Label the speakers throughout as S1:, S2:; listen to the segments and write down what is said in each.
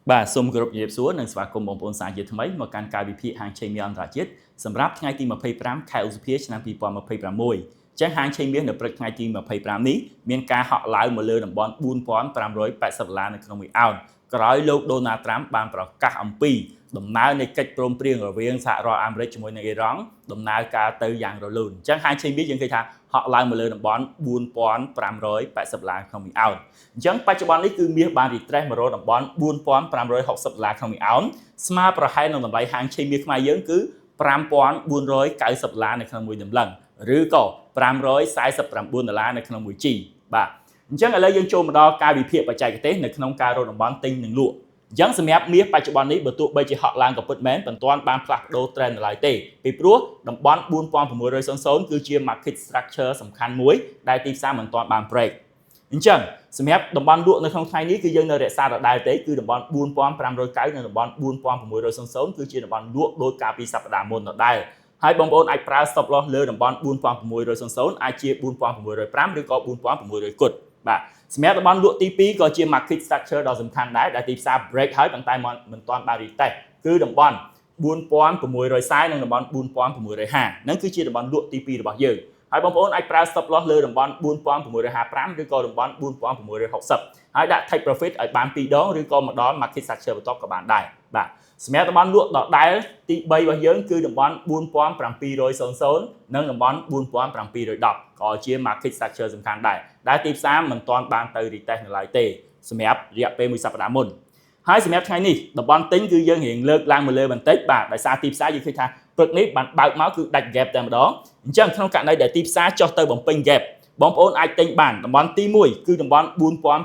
S1: បាទសូមគោរពជំរាបសួរនិងស្វាគមន៍បងប្អូនសាជាថ្មីមកកាន់ការវិភាគហាងឆេងមាសអន្តរជាតិសម្រាប់ថ្ងៃទី25ខែឧសភាឆ្នាំ2026ចឹងហាងឆេងមាសនៅព្រឹកថ្ងៃទី25នេះមានការហក់ឡើងមកលើតំបន់$4,580នៅក្នុងមួយអោនក្រោយលោកដូណាល់ត្រាំបានប្រកាសអំពីដំណើរនៃកិច្ចព្រមព្រៀងរវាងសហរដ្ឋអាមេរិកជាមួយនឹងអ៊ីរ៉ង់ដំណើរការទៅយ៉ាងរលូនចឹងហាងឆេងមាសយើងឃើញថាហក់ឡើងមកលើតំបន់$4,580ក្នុងមួយអោនអញ្ចឹងបច្ចុប្បន្ននេះគឺមាសបានរីត្រេសមករកតំបន់$4,560ក្នុងមួយអោនស្មើប្រហែលនឹងតម្លៃហាងឆេងមាសខ្មែរយើងគឺ$5,490នៅក្នុងមួយតម្លឹងឬក៏$549នៅក្នុងមួយជីបាទអញ្ចឹងឥឡូវយើងចូលមកដល់ការវិភាគបច្ចេកទេសនៅក្នុងការរកតំបន់ទិញនិងលក់អញ្ចឹងសម្រាប់មាសបច្ចុប្បន្ននេះបើទោះបីជាហក់ឡើងក៏ពិតមែនមិនទាន់បានផ្លាស់ប្ដូរ trend ឡើយទេពីព្រោះតំបន់$4,600គឺជា market structure សំខាន់មួយដែលទីផ្សារមិនទាន់បាន break អញ្ចឹងសម្រាប់តំបន់លក់នៅក្នុងថ្ងៃនេះគឺយើងនៅរក្សាដដែលទេគឺតំបន់$4,590និងតំបន់$4,600គឺជាតំបន់លក់ដោយការពីសប្តាហ៍មុនដដែលហើយបងប្អូនអាចប្រើ stop loss លើតំបន់$4,600អាចជា$4,605ឬក៏$4,600 គត់បាទសម្រាប់តំបន់លក់ទី2ក៏ជា market structure ដ៏សំខាន់ដែរដែលទីផ្សារ break ហើយប៉ុន្តែមិនទាន់បាន retest គឺតំបន់$4,640និងតំបន់$4,650ហ្នឹងគឺជាតំបន់លក់ទី2របស់យើងហើយបងប្អូនអាចប្រើ stop loss លើតំបន់$4,655ឬក៏តំបន់$4,660ហើយដាក់ take profit ឲ្យបាន2ដងឬក៏មកដល់ market structure បន្ទាប់ក៏បានដែរបាទសម្រាប់តំបន់លក់ដដែលទី3របស់យើងគឺតំបន់$4,700និងតំបន់$4,710ក៏ជា market structure សំខាន់ដែរដែលទីផ្សារមិនទាន់បានទៅ retest នៅឡើយទេសម្រាប់រយៈពេលមួយសប្តាហ៍មុនហើយសម្រាប់ថ្ងៃនេះតំបន់ទិញគឺយើងរៀងលើកឡើងមកលើបន្តិចបាទដោយសារទីផ្សារយើងឃើញថាព្រឹកនេះបានបើកមកគឺដាច់ gap តែម្ដងអញ្ចឹងក្នុងករណីដែលទីផ្សារចុះទៅបំពេញ gap បងប្អូនអាចទិញបានតំបន់ទី1គឺតំបន់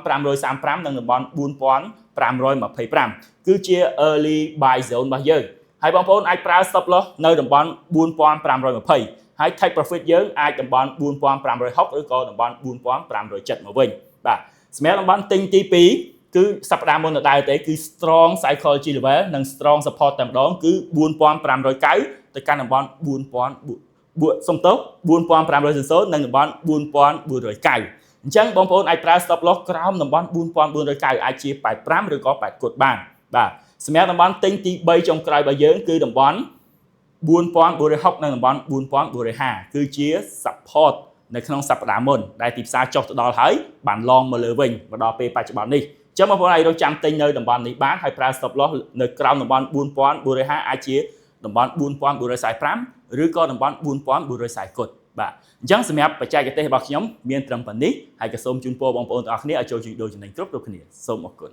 S1: $4,535និងតំបន់$4,525គឺជា early buy zone របស់យើងហើយបងប្អូនអាចប្រើ stop loss នៅតំបន់$4,520ហើយ take profit យើងអាចតំបន់$4,560ឬក៏តំបន់$4,570មកវិញបាទសម្រាប់តំបន់ទិញទី2គឺសប្តាហ៍មុនដដែលទេគឺ strong psychology level និង strong support តែម្ដងគឺ$4,590ទៅកាន់តំបន់$4,500និងតំបន់$4,490អញ្ចឹងបងប្អូនអាចប្រើ stop loss ក្រោមតំបន់$4,490អាចជា85ឬក៏8គត់បានបាទសម្រាប់តំបន់ទិញទី3ចុងក្រោយរបស់យើងគឺតំបន់$4,460និងតំបន់$4,450គឺជា support នៅក្នុងសប្តាហ៍មុនដែលទីផ្សារចុះទៅដល់ហើយបានឡងមកលើវិញមកដល់ពេលបច្ចុប្បន្ននេះអញ្ចឹងបងប្អូនអាចរកចាំទិញនៅតំបន់នេះបានហើយប្រើ stop loss នៅក្រោមតំបន់$4,450អាចជាតំបន់$4,445ឬក៏តំបន់$4,440គត់បាទអញ្ចឹងសម្រាប់បច្ចេកទេសរបស់ខ្ញុំមានត្រឹមប៉ុណ្នេះហើយក៏សូមជូនពរបងប្អូនទាំងអស់គ្នាឲ្យចូលជួយដូរចំណេញគ្រប់គ្នាសូមអរគុណ